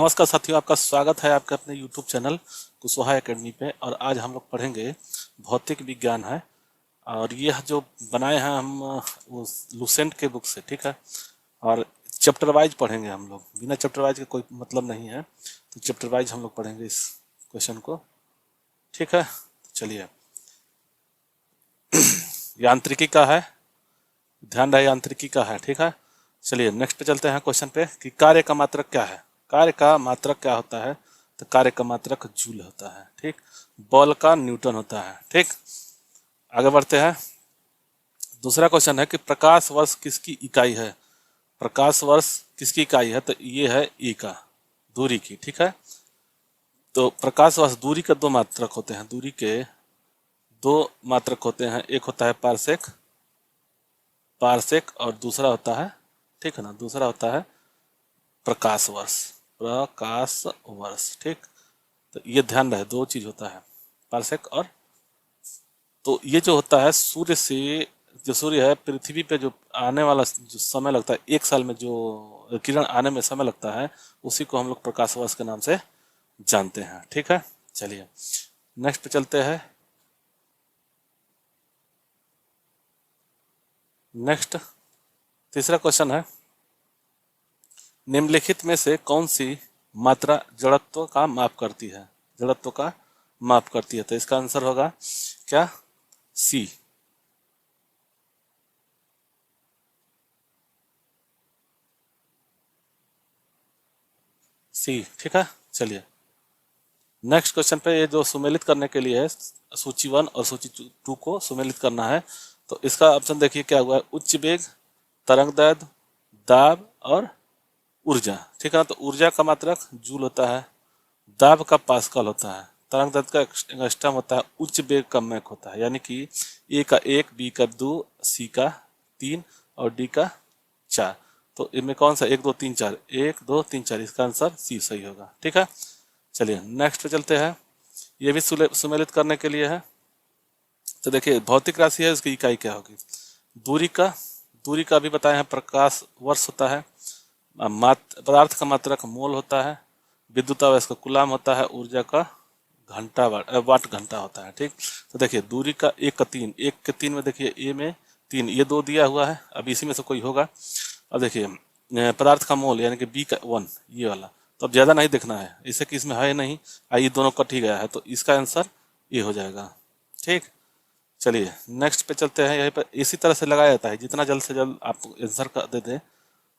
नमस्कार साथियों, आपका स्वागत है आपके अपने YouTube चैनल कुशवाहा एकेडमी पे। और आज हम लोग पढ़ेंगे भौतिक विज्ञान है। और ये जो बनाए हैं हम वो लुसेंट के बुक से, ठीक है। और चैप्टर वाइज पढ़ेंगे हम लोग, बिना चैप्टर वाइज का कोई मतलब नहीं है, तो चैप्टर वाइज हम लोग पढ़ेंगे इस क्वेश्चन को, ठीक है। तो चलिए, यांत्रिकी का है, ध्यान रहे यांत्रिकी का है, ठीक है। चलिए नेक्स्ट पे चलते हैं क्वेश्चन पे कि कार्य का मात्रक क्या है। कार्य का मात्रक क्या होता है? तो कार्य का मात्रक जूल होता है, ठीक। बल का न्यूटन होता है, ठीक। आगे बढ़ते हैं। दूसरा क्वेश्चन है कि प्रकाश वर्ष किसकी इकाई है। प्रकाश वर्ष किसकी इकाई है? तो ये है ई का, दूरी की, ठीक है। तो प्रकाश वर्ष, दूरी के दो मात्रक होते हैं, दूरी के दो मात्रक होते हैं। एक होता है पारसेक, पारसेक, और दूसरा होता है, ठीक है ना, दूसरा होता है प्रकाश वर्ष, प्रकाश वर्ष, ठीक। तो ये ध्यान रहे, दो चीज होता है, पारसेक और, तो ये जो होता है सूर्य से, जो सूर्य है पृथ्वी पे जो आने वाला जो समय लगता है, एक साल में जो किरण आने में समय लगता है, उसी को हम लोग प्रकाश वर्ष के नाम से जानते हैं, ठीक है। चलिए नेक्स्ट पे चलते हैं। नेक्स्ट तीसरा क्वेश्चन है, निम्नलिखित में से कौन सी मात्रा जड़त्व का माप करती है? जड़त्व का माप करती है, तो इसका आंसर होगा क्या? सी। सी, ठीक है। चलिए नेक्स्ट क्वेश्चन पे, ये जो सुमेलित करने के लिए है, सूची 1 और सूची 2 को सुमेलित करना है, तो इसका ऑप्शन देखिए क्या हुआ है, उच्च वेग, तरंग दैर्ध्य, दाब और ऊर्जा, ठीक है ना। तो ऊर्जा का मात्रक जूल होता है, दाब का पास्कल होता है, तरंग दैर्ध्य का एंगस्ट्रम होता है, उच्च वेग का मैक होता है, यानी कि ए का 1, बी का 2, सी का 3 और डी का 4। तो इनमें कौन सा 1 2 3 4, 1 2 3 4, इसका आंसर सी सही होगा, ठीक है। चलिए नेक्स्ट पे चलते हैं। ये भी सुमेलित करने के लिए है। तो देखिए भौतिक राशि है, उसकी इकाई क्या होगी? दूरी का, दूरी का भी बताए हैं, प्रकाश वर्ष होता है, पदार्थ का मात्रक मोल होता है, विद्युतावेश का कूलाम होता है, ऊर्जा का घंटा वाट घंटा होता है, ठीक। तो देखिए दूरी का 1 का 3, 1 के 3 में देखिए ए में 3, ये 2 दिया हुआ है, अब इसी में से कोई होगा। अब देखिए पदार्थ का मोल यानी कि बी का 1, ये वाला, तो अब ज्यादा नहीं देखना है, इसे कि इसमें है नहीं, ये दोनों कट ही गया है, तो इसका आंसर ये हो जाएगा, ठीक। चलिए नेक्स्ट पे चलते हैं। यहीं पर इसी तरह से लगाया जाता है, जितना जल्द से जल्द आप आंसर कर दे दें,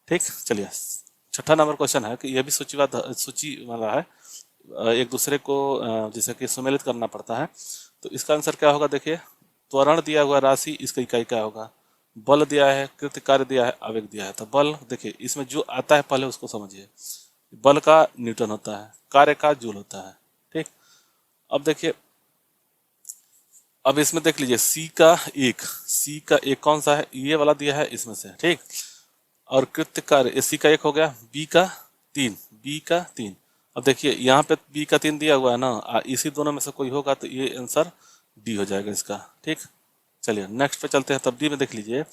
ठीक। चलिए छठा नंबर क्वेश्चन है कि यह भी सूची वाला है, एक दूसरे को जैसे कि सुमेलित करना पड़ता है। तो इसका आंसर क्या होगा? देखिए त्वरण दिया हुआ राशि, इसका इकाई क्या होगा? बल दिया है, कृत्य कार्य दिया है, आवेग दिया है। तो बल देखिए इसमें जो आता है पहले उसको समझिए। बल का न्यूटन होता है, कार्य का जूल होता है, ठीक। अब देखिए, अब इसमें देख लीजिए सी का एक कौन सा है? ये वाला दिया है इसमें से, ठीक। और कृत्य कार्य सी का 1 हो गया, बी का 3, बी का 3। अब देखिए यहाँ पे बी का 3 दिया हुआ है ना, इसी दोनों में से कोई होगा, तो ये आंसर डी हो जाएगा इसका, ठीक। चलिए नेक्स्ट पे चलते हैं। तब डी में देख लीजिए,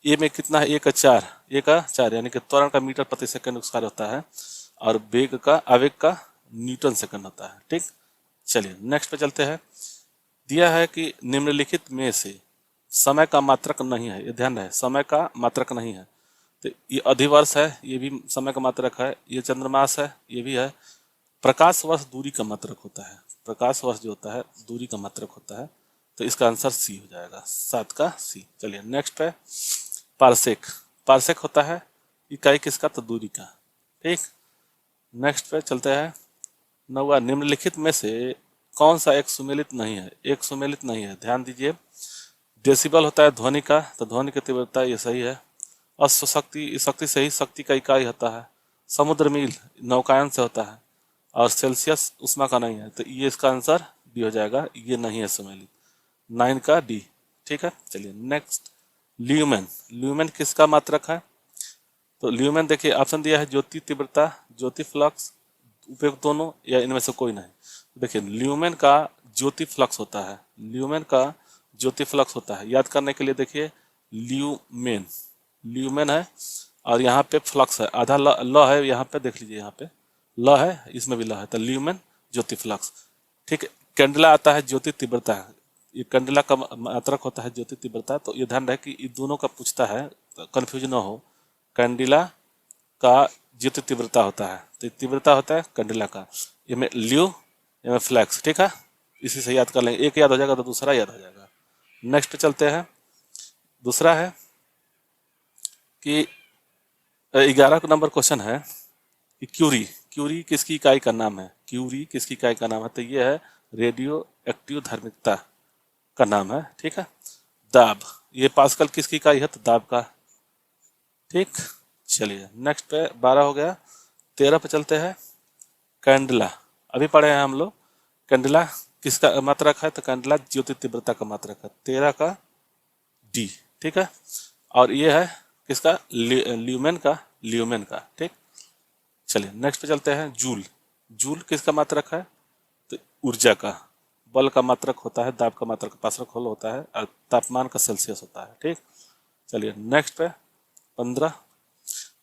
ए में कितना है? 1 का 4, 1 का 4 यानी कि त्वरण का मीटर प्रति सेकंड कार्य होता है, और वेग का, आवेग का न्यूटन सेकंड होता है, ठीक। चलिए नेक्स्ट पे चलते हैं। दिया है कि निम्नलिखित में से समय का मात्रक नहीं है, ये ध्यान रहे, समय का मात्रक नहीं है। तो ये अधिवर्ष है, ये भी समय का मात्रक है, ये चंद्रमास है, ये भी है। प्रकाश वर्ष दूरी का मात्रक होता है, प्रकाश वर्ष जो होता है दूरी का मात्रक होता है, तो इसका आंसर सी हो जाएगा, 7 का सी। चलिए नेक्स्ट है पारसेक, पारसेक होता है इकाई किसका? तो दूरी का, ठीक। नेक्स्ट पे चलते हैं। नौवा, निम्नलिखित में से कौन सा एक सुमेलित नहीं है? एक सुमेलित नहीं है, ध्यान दीजिए। डेसिबल होता है ध्वनि का, तो ध्वनि की तीव्रता ये सही है। अश्व शक्ति, शक्ति सही, शक्ति का इकाई होता है। समुद्र मील नौकायन से होता है, और सेल्सियस उष्मा का नहीं है, तो ये इसका आंसर डी हो जाएगा, ये नहीं है सुमेलित, 9 का डी, ठीक है। चलिए नेक्स्ट, ल्यूमेन, ल्यूमेन किसका मात्रक है? तो ल्यूमेन देखिए ऑप्शन दिया है, ज्योति तीव्रता, ज्योति फ्लक्स, उपयुक्त दोनों, या इनमें से कोई नहीं। देखिए ल्यूमेन का ज्योति फ्लक्स होता है, ल्यूमेन का ज्योति फ्लक्स होता है। याद करने के लिए देखिए ल्यूमेन, ल्यूमेन है, और यहाँ पे फ्लक्स है, आधा ल है, यहाँ पे देख लीजिए, यहाँ पे ल है, इसमें भी ल है, तो ल्यूमेन ज्योति फ्लक्स। ठीक है, कैंडेला आता है ज्योति तीव्रता, ये कैंडेला का मात्रक होता है ज्योति तीव्रता। तो ये ध्यान रहे कि ये दोनों का पूछता है, कंफ्यूज ना हो। कैंडेला का ज्योति तीव्रता होता है, तो तीव्रता होता है कैंडेला का, ये में ल्यू, ये में फ्लैक्स। ठीक है, इसी से याद कर लेंगे, एक याद हो जाएगा तो दूसरा याद हो जाएगा। नेक्स्ट पे चलते हैं। दूसरा है कि 11 नंबर क्वेश्चन है कि क्यूरी, क्यूरी किसकी इकाई का नाम है? क्यूरी किसकी इकाई का नाम है? तो ये है रेडियो एक्टिव धार्मिकता का नाम है। ठीक है, दाब, ये पास्कल किसकी इकाई है? तो दाब का। ठीक, चलिए नेक्स्ट पे 12 हो गया। 13 पे चलते हैं। कैंडला, अभी पढ़े हैं हम लोग, कैंडला किसका मात्रक है? तो कैंडला ज्योति तीव्रता का मात्रक है, 13 का डी। ठीक है, और ये है किसका? ल्यूमेन का, ल्यूमेन का। ठीक, चलिए नेक्स्ट पे चलते हैं। जूल, जूल किसका मात्रक है? तो ऊर्जा का, बल का मात्रक होता है, दाब का मात्रक पास्कल होल होता है, और तापमान का सेल्सियस होता है। ठीक, चलिए नेक्स्ट पे 15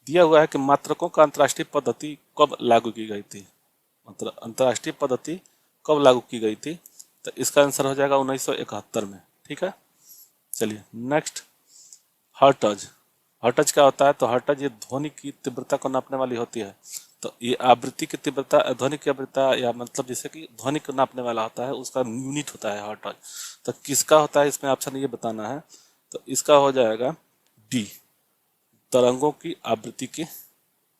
दिया हुआ है कि मात्रकों का अंतर्राष्ट्रीय पद्धति कब लागू की गई थी? मतलब अंतर्राष्ट्रीय पद्धति कब लागू की गई थी? तो इसका आंसर हो जाएगा 1971 में। ठीक है, चलिए नेक्स्ट। हर्ट्ज, हर्ट्ज क्या होता है? तो हर्ट्ज ये ध्वनि की तीव्रता को नापने वाली होती है। तो ये आवृत्ति की तीव्रता, ध्वनि की आवृत्ता, या मतलब जैसे कि ध्वनि को नापने वाला होता है, उसका यूनिट होता है हर्ट्ज। तो किसका होता है इसमें ऑप्शन ये बताना है। तो इसका हो जाएगा डी, तरंगों की आवृत्ति की।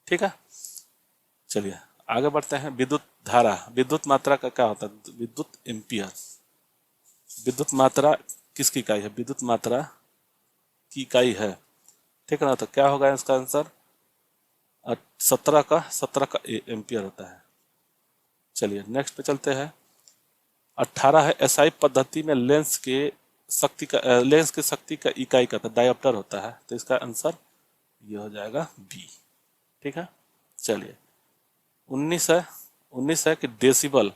ठीक है, चलिए आगे बढ़ते हैं। विद्युत धारा, विद्युत मात्रा का क्या होता है? विद्युत एम्पियर। विद्युत मात्रा किसकी इकाई है? विद्युत मात्रा की इकाई है। ठीक है ना, तो क्या होगा इसका आंसर? 17 का एम्पियर होता है। चलिए नेक्स्ट पे चलते हैं। 18 है एसआई पद्धति में लेंस के शक्ति का, लेंस की शक्ति का इकाई का डायोप्टर होता है। तो इसका आंसर ये हो जाएगा बी। ठीक है, चलिए 19 है कि डेसिबल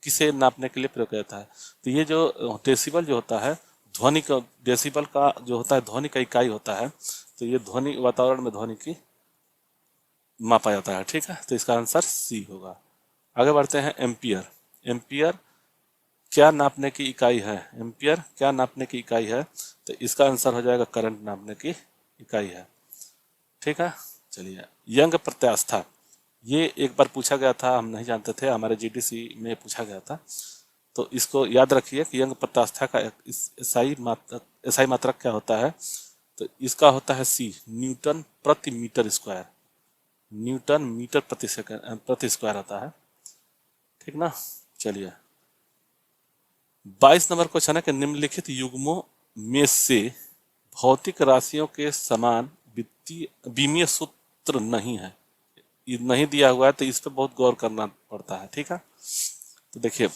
किसे नापने के लिए प्रयोग किया जाता है? तो ये जो डेसिबल जो होता है, ध्वनि का, डेसिबल का जो होता है ध्वनि का इकाई होता है। तो ये ध्वनि, वातावरण में ध्वनि की मापा जाता है। ठीक है, तो इसका आंसर सी होगा। आगे बढ़ते हैं। एम्पियर, एम्पियर क्या नापने की इकाई है? एम्पियर क्या नापने की इकाई है? तो इसका आंसर हो जाएगा करंट नापने की इकाई है। ठीक है, चलिए यंग प्रत्यास्था, ये एक बार पूछा गया था, हम नहीं जानते थे, हमारे जीडीसी में पूछा गया था। तो इसको याद रखिए कि यंग प्रत्यास्था का एसआई मात्रक क्या होता है? तो इसका होता है सी, न्यूटन प्रति मीटर स्क्वायर। न्यूटन मीटर प्रति सेकंड प्रति स्क्वायर आता है। ठीक ना, चलिए 22 नंबर क्वेश्चन है कि निम्नलिखित युग्मों में से भौतिक राशियों के समान वित्तीय विमीय सूत्र नहीं है। ये नहीं दिया हुआ है, तो इस पर बहुत गौर करना पड़ता है। ठीक है, तो देखिए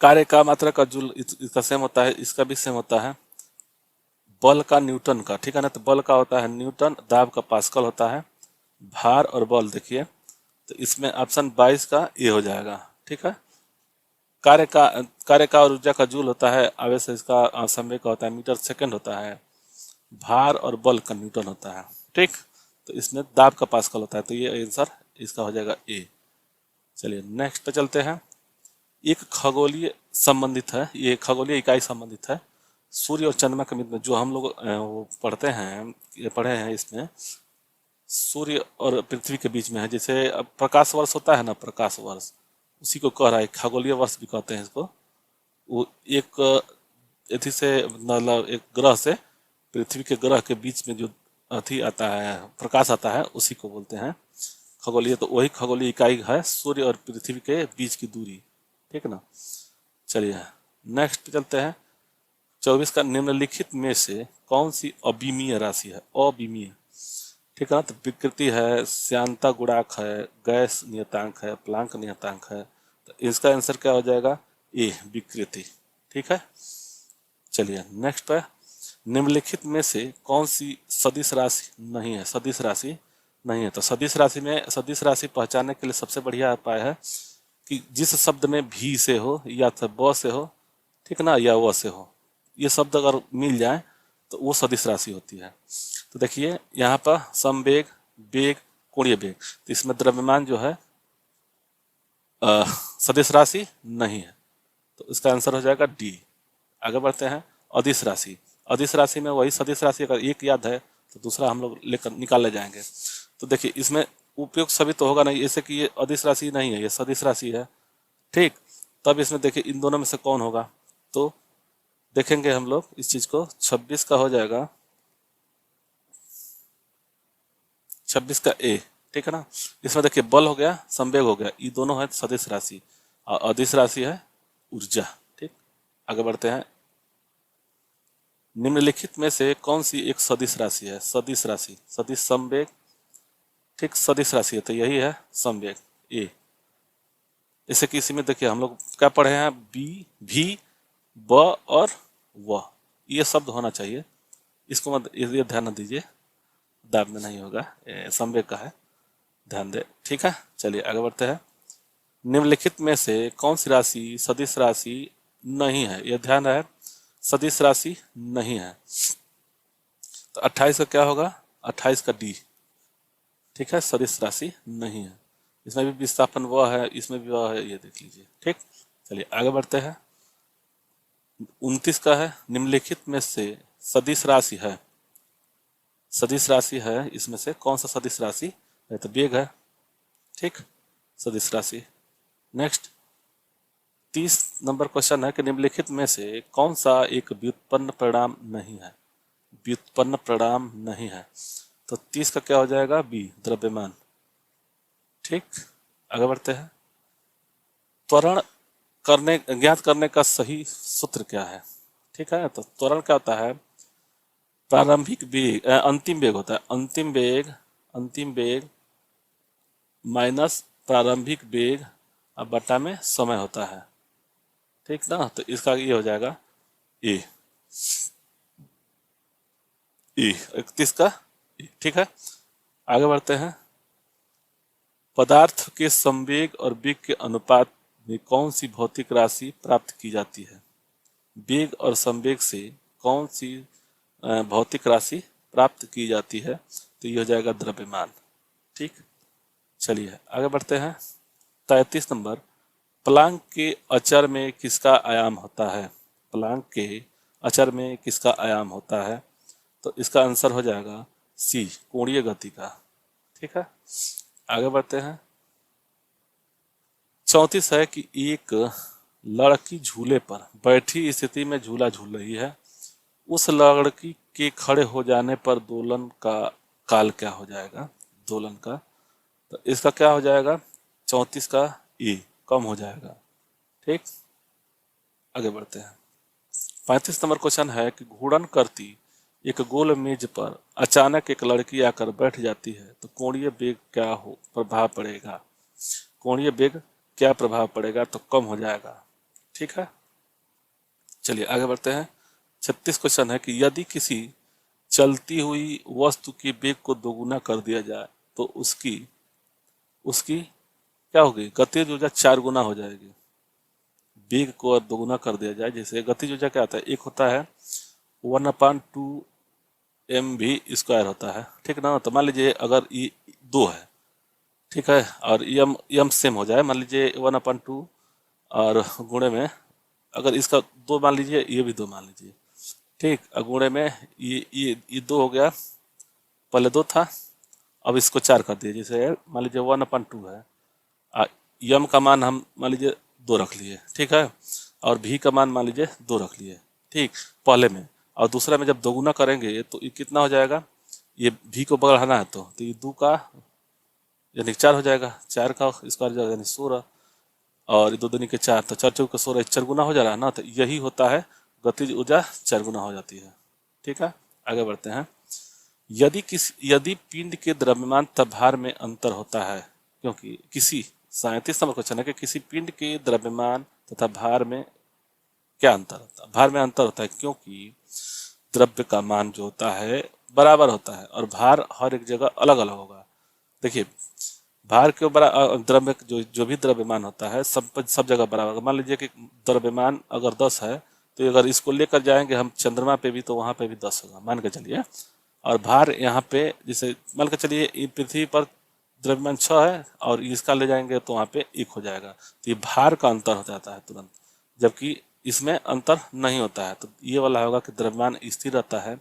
कार्य का मात्रा का जूल इसका सेम होता है, इसका भी सेम होता है। बल का न्यूटन का, ठीक है ना, तो बल का होता है न्यूटन, दाब का पास्कल होता है, भार और बल देखिए, तो इसमें ऑप्शन 22 का ए हो जाएगा। ठीक है, कार्य का और ऊर्जा का जूल होता है, आवेश इसका समय का होता है मीटर सेकंड होता है, भार और बल का न्यूटन होता है। ठीक, तो इसमें दाब का पास्कल होता है, तो ये आंसर इसका हो जाएगा ए। चलिए नेक्स्ट पे चलते हैं। एक खगोलीय संबंधित है, ये खगोलीय इकाई संबंधित है सूर्य और चंद्रमा के बीच में, जो हम लोग वो पढ़ते हैं, ये पढ़े हैं, इसमें सूर्य और पृथ्वी के बीच में है। जैसे अब प्रकाश वर्ष होता है ना, प्रकाश वर्ष, उसी को कह रहा है, खगोलीय वर्ष भी कहते हैं इसको। वो एक अथी से, मतलब एक ग्रह से पृथ्वी के ग्रह के बीच में जो अथी आता है, प्रकाश आता है, उसी को बोलते हैं खगोलीय। तो वही खगोलीय इकाई है सूर्य और पृथ्वी के बीच की दूरी। ठीक है ना, चलिए नेक्स्ट पे चलते हैं। 24 का निम्नलिखित में से कौन सी अविमीय राशि है? अविमीय, ठीक है ना, तो विकृति है, श्यानता गुणांक है, गैस नियतांक है, प्लांक नियतांक है। तो इसका आंसर क्या हो जाएगा? ए, विकृति। ठीक है, चलिए नेक्स्ट पे, निम्नलिखित में से कौन सी सदिश राशि नहीं है? सदिश राशि नहीं है, तो सदिश राशि में, सदिश राशि पहचानने के लिए सबसे बढ़िया उपाय है कि जिस शब्द में भी से हो, या तो ब से हो, ठीक ना, या व से हो, ये शब्द अगर मिल जाए तो वो सदिश राशि होती है। तो देखिए यहाँ पर समवेग, वेग, कोणीय वेग, तो इसमें द्रव्यमान जो है सदिश राशि नहीं है, तो इसका आंसर हो जाएगा डी। आगे बढ़ते हैं, अदिश राशि। अदिश राशि में वही सदिश राशि अगर एक याद है तो दूसरा हम लोग लेकर निकालने जाएंगे। तो देखिए इसमें उपयोग सभी तो होगा नहीं, जैसे कि ये अदिश राशि नहीं है, ये सदिश राशि है, ठीक। तब इसमें देखिए इन दोनों में से कौन होगा, तो देखेंगे हम लोग इस चीज को। 26 का हो जाएगा, 26 का ए, ठीक है ना। इसमें देखिए बल हो गया, संवेग हो गया, ये दोनों है सदिश राशि, और अदिश राशि है ऊर्जा, ठीक। आगे बढ़ते हैं, निम्नलिखित में से कौन सी एक सदिश राशि है? सदिश राशि, सदिश संवेग, ठीक, सदिश राशि है तो यही है संवेग ए। जैसे कि इसी में देखिए हम लोग क्या पढ़े हैं, बी, भी, ब और व, ये शब्द होना चाहिए, इसको मत, ये ध्यान न दीजिए, दाब में नहीं होगा, संवेग का है, ध्यान दे, ठीक है। चलिए आगे बढ़ते हैं, निम्नलिखित में से कौन सी राशि सदिश राशि नहीं है? यह ध्यान है, सदिश राशि नहीं है, तो 28 का क्या होगा? 28 का डी, ठीक है, सदिश राशि नहीं है। इसमें भी विस्थापन वह है, इसमें भी वह है, ये देख लीजिए, ठीक। चलिए आगे बढ़ते हैं, 29 का है, निम्नलिखित में से सदिश राशि है, सदिश राशि है, इसमें से कौन सा सदिश राशि है? तो वेग है, ठीक, सदिश राशि। नेक्स्ट 30 नंबर क्वेश्चन है कि निम्नलिखित में से कौन सा एक व्युत्पन्न परिणाम नहीं है? व्युत्पन्न परिणाम नहीं है, तो 30 का क्या हो जाएगा? बी, द्रव्यमान, ठीक। आगे बढ़ते हैं, त्वरण करने, ज्ञात करने का सही सूत्र क्या है? ठीक है, तो त्वरण क्या होता है? प्रारंभिक वेग, अंतिम वेग होता है, अंतिम वेग माइनस प्रारंभिक वेग अब बटा में समय होता है, ठीक ना। तो इसका ये हो जाएगा ए, 31 का ए, ठीक है। आगे बढ़ते हैं, पदार्थ के संवेग और वेग के अनुपात में कौन सी भौतिक राशि प्राप्त की जाती है? वेग और संवेग से कौन सी भौतिक राशि प्राप्त की जाती है? तो ये हो जाएगा द्रव्यमान, ठीक। चलिए आगे बढ़ते हैं, 33 नंबर, प्लांक के अचर में किसका आयाम होता है? प्लांक के अचर में किसका आयाम होता है? तो इसका आंसर हो जाएगा सी, कोणीय गति का, ठीक है। आगे बढ़ते हैं, 34 है कि एक लड़की झूले पर बैठी स्थिति में झूला झूल रही है, उस लड़की के खड़े हो जाने पर दोलन का काल क्या हो जाएगा? दोलन का, तो इसका क्या हो जाएगा? 34 का ए, कम हो जाएगा, ठीक। आगे बढ़ते हैं, 35 नंबर क्वेश्चन है कि घूर्णन करती एक गोल मेज पर अचानक एक लड़की आकर बैठ जाती है, तो कोणीय वेग क्या हो प्रभाव पड़ेगा? कोणीय वेग क्या प्रभाव पड़ेगा? तो कम हो जाएगा, ठीक है। चलिए आगे बढ़ते हैं, 36 क्वेश्चन है कि यदि किसी चलती हुई वस्तु के वेग को दोगुना कर दिया जाए तो उसकी उसकी क्या होगी? गतिज ऊर्जा 4 गुना हो जाएगी। वेग को दोगुना कर दिया जाए, जैसे गतिज ऊर्जा क्या होता है? एक होता है 1/2 mv² होता है, ठीक ना। तो मान लीजिए अगर ये 2 है, ठीक है, और यम सेम हो जाए, मान लीजिए 1/2 और गुणे में अगर इसका 2 मान लीजिए, ये भी 2 मान लीजिए, ठीक, और गुणे में ये 2 हो गया, पहले 2 था, अब इसको 4 कर दिए, जैसे मान लीजिए 1/2 है, यम का मान हम मान लीजिए 2 रख लिए, ठीक है, और भी का मान मान लीजिए 2 रख लिए, ठीक, पहले में। और दूसरा में जब दोगुना करेंगे तो ये कितना हो जाएगा? ये भी को बढ़ाना है तो ये 2 का यानी 4 हो जाएगा, 4 का स्क्वायर यानी 16, और 2 दूनी के 4, तो 4 चौक 16, 4 गुना हो जा रहा है ना। तो यही होता है गतिज ऊर्जा 4 गुना हो जाती है, ठीक है। आगे बढ़ते हैं, यदि पिंड के द्रव्यमान तथा भार में अंतर होता है, क्योंकि किसी 37 नंबर क्वेश्चन है कि किसी पिंड के द्रव्यमान तथा भार में क्या अंतर होता है? भार में अंतर होता है क्योंकि द्रव्य का मान जो होता है बराबर होता है और भार हर एक जगह अलग अलग होगा। देखिए भार के द्रव्य जो भी द्रव्यमान होता है सब जगह बराबर। मान लीजिए कि द्रव्यमान अगर 10 है तो अगर इसको लेकर जाएंगे हम चंद्रमा पे भी तो वहां पे भी 10 होगा, मान के चलिए। और भार यहाँ पे जैसे मान के चलिए पृथ्वी पर द्रव्यमान 6 है और इसका ले जाएंगे तो वहाँ पे 1 हो जाएगा, तो ये भार का अंतर हो जाता है तुरंत, जबकि इसमें अंतर नहीं होता है। तो ये वाला होगा कि द्रव्यमान स्थिर रहता है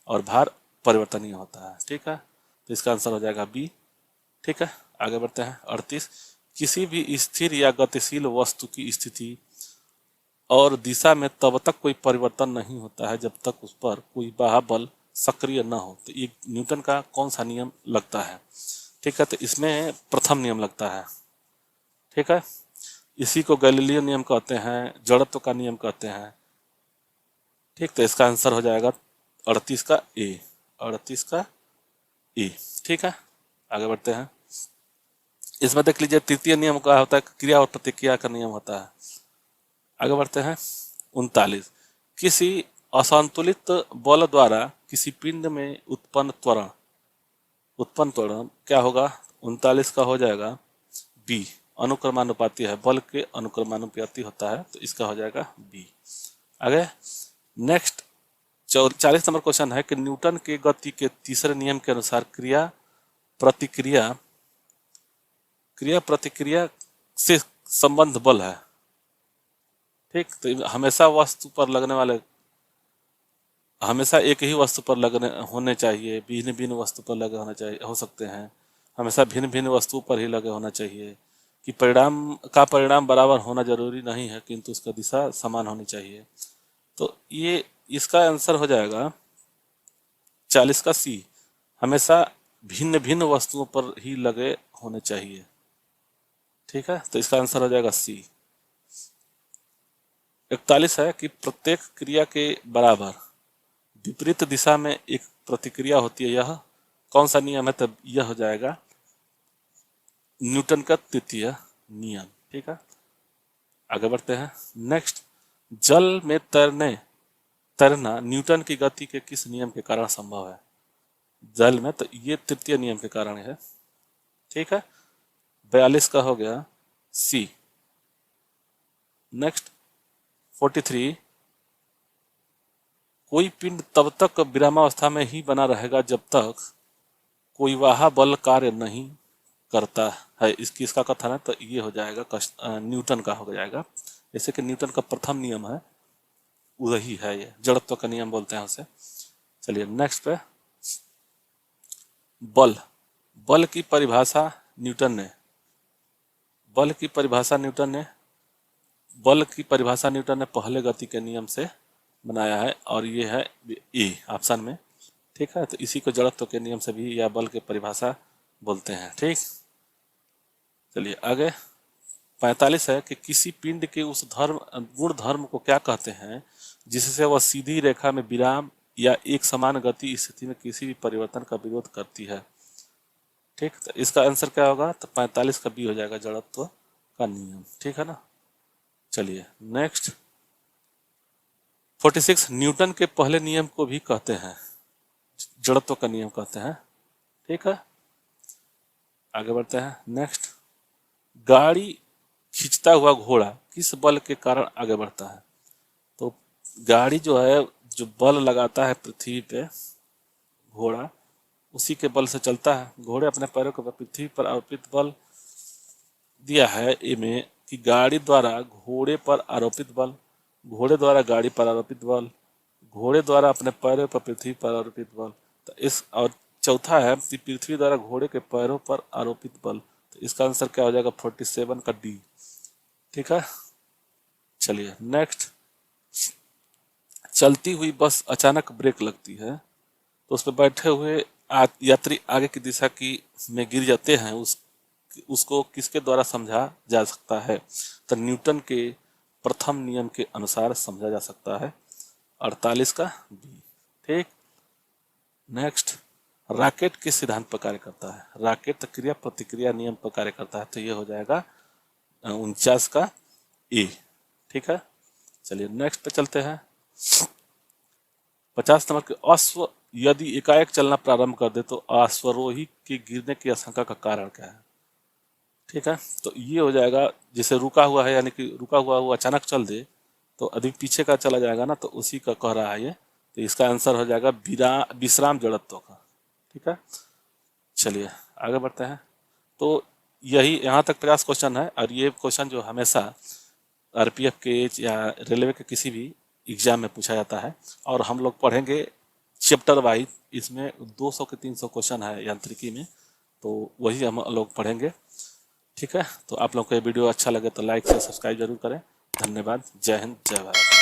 और भार परिवर्तनीय होता है। ठीक है, तो इसका आंसर हो जाएगा बी। ठीक है, आगे बढ़ते हैं। 38, किसी भी स्थिर या गतिशील वस्तु की स्थिति और दिशा में तब तक कोई परिवर्तन नहीं होता है जब तक उस पर कोई बाह्य बल सक्रिय न हो। तो ये न्यूटन का कौन सा नियम लगता है? ठीक है, तो इसमें प्रथम नियम लगता है। ठीक है, इसी को गैलीलियो नियम कहते हैं, जड़त्व का नियम कहते हैं। ठीक, तो इसका आंसर हो जाएगा 38 का ए, 38 का ए। ठीक है, आगे बढ़ते हैं। इसमें देख लीजिए तृतीय नियम का होता है क्रिया और प्रतिक्रिया का नियम होता है। आगे बढ़ते हैं। 39, किसी असंतुलित बल द्वारा किसी पिंड में उत्पन्न त्वरण क्या होगा? 39 का हो जाएगा बी, अनुक्रमानुपाती है, बल के अनुक्रमानुपाती होता है, तो इसका हो जाएगा बी। आगे नेक्स्ट 40 नंबर क्वेश्चन है कि न्यूटन के गति के तीसरे नियम के अनुसार क्रिया प्रतिक्रिया से संबंध बल है। ठीक, तो हमेशा एक ही वस्तु पर लगने होने चाहिए, भिन्न भिन्न वस्तु पर लगे होना चाहिए, हो सकते हैं, हमेशा भिन्न भिन्न वस्तु पर ही लगे होना चाहिए, कि परिणाम बराबर होना जरूरी नहीं है, किंतु उसका दिशा समान होनी चाहिए। तो ये इसका आंसर हो जाएगा 40 का सी, हमेशा भिन्न भिन्न वस्तुओं पर ही लगे होने चाहिए। ठीक है, तो इसका आंसर हो जाएगा सी। 41 है कि प्रत्येक क्रिया के बराबर विपरीत दिशा में एक प्रतिक्रिया होती है, यह कौन सा नियम है? तब यह हो जाएगा न्यूटन का तृतीय नियम। ठीक है, आगे बढ़ते हैं। नेक्स्ट, जल में तैरना न्यूटन की गति के किस नियम के कारण संभव है? जल में, तो ये तृतीय नियम के कारण है। ठीक है, 42 का हो गया सी। नेक्स्ट 43, कोई पिंड तब तक विरामावस्था में ही बना रहेगा जब तक कोई बाह्य बल कार्य नहीं करता है, इसका कथन है, तो ये हो जाएगा न्यूटन का हो जाएगा। जैसे कि न्यूटन का प्रथम नियम है वही है, ये जड़त्व का नियम बोलते हैं उसे। चलिए नेक्स्ट पे, बल की परिभाषा न्यूटन ने पहले गति के नियम से बनाया है, और ये है ए ऑप्शन में। ठीक है, तो इसी को जड़त्व के नियम से भी या बल की परिभाषा बोलते हैं। ठीक, चलिए आगे। 45 है कि किसी पिंड के उस गुण धर्म को क्या कहते हैं जिससे वह सीधी रेखा में विराम या एक समान गति स्थिति में किसी भी परिवर्तन का विरोध करती है? ठीक, तो इसका आंसर क्या होगा? तो 45 का बी हो जाएगा, जड़त्व का नियम। ठीक है ना। चलिए नेक्स्ट 46, न्यूटन के पहले नियम को भी कहते हैं जड़त्व का नियम कहते हैं। ठीक है, आगे बढ़ते हैं। नेक्स्ट, गाड़ी खींचता हुआ घोड़ा किस बल के कारण आगे बढ़ता है? तो गाड़ी जो है, जो बल लगाता है पृथ्वी पे घोड़ा, उसी के बल से चलता है। घोड़े अपने पैरों को पृथ्वी पर आरोपित बल दिया है इनमें कि गाड़ी द्वारा घोड़े पर आरोपित बल, घोड़े द्वारा गाड़ी पर आरोपित बल, घोड़े द्वारा अपने पैरों पर पृथ्वी पर आरोपित बल। तो इस और चौथा है कि पृथ्वी द्वारा घोड़े के पैरों पर आरोपित बल। तो इसका आंसर क्या हो जाएगा? 47 का डी। ठीक है, चलिए नेक्स्ट, चलती हुई बस अचानक ब्रेक लगती है तो उस पर बैठे हुए यात्री आगे की दिशा की में गिर जाते हैं, उसको किसके द्वारा समझा जा सकता है? तो न्यूटन के प्रथम नियम के अनुसार समझा जा सकता है। 48 का बी। ठीक, नेक्स्ट, रॉकेट किस सिद्धांत पर कार्य करता है? रॉकेट क्रिया प्रतिक्रिया नियम पर कार्य करता है, तो ये हो जाएगा 49 का ए। ठीक है, चलिए नेक्स्ट पे चलते हैं। 50 नंबर के, अश्व यदि एकाएक चलना प्रारंभ कर दे तो अश्वरोही के गिरने की आशंका का कारण क्या है? ठीक है, तो ये हो जाएगा, जैसे रुका हुआ है, यानी कि रुका हुआ वो अचानक चल दे तो अधिक पीछे का चला जाएगा ना, तो उसी का कह रहा है ये। तो इसका आंसर हो जाएगा विश्राम जड़त्व का। ठीक है, चलिए आगे बढ़ते हैं। तो यही यहाँ तक 50 क्वेश्चन है, और ये क्वेश्चन जो हमेशा आरपीएफ के या रेलवे के किसी भी एग्जाम में पूछा जाता है। और हम लोग पढ़ेंगे चैप्टर वाइज, इसमें 200 के 300 क्वेश्चन है यांत्रिकी में, तो वही हम लोग पढ़ेंगे। ठीक है, तो आप लोग को ये वीडियो अच्छा लगे तो लाइक से सब्सक्राइब जरूर करें। धन्यवाद। जय हिंद, जय भारत।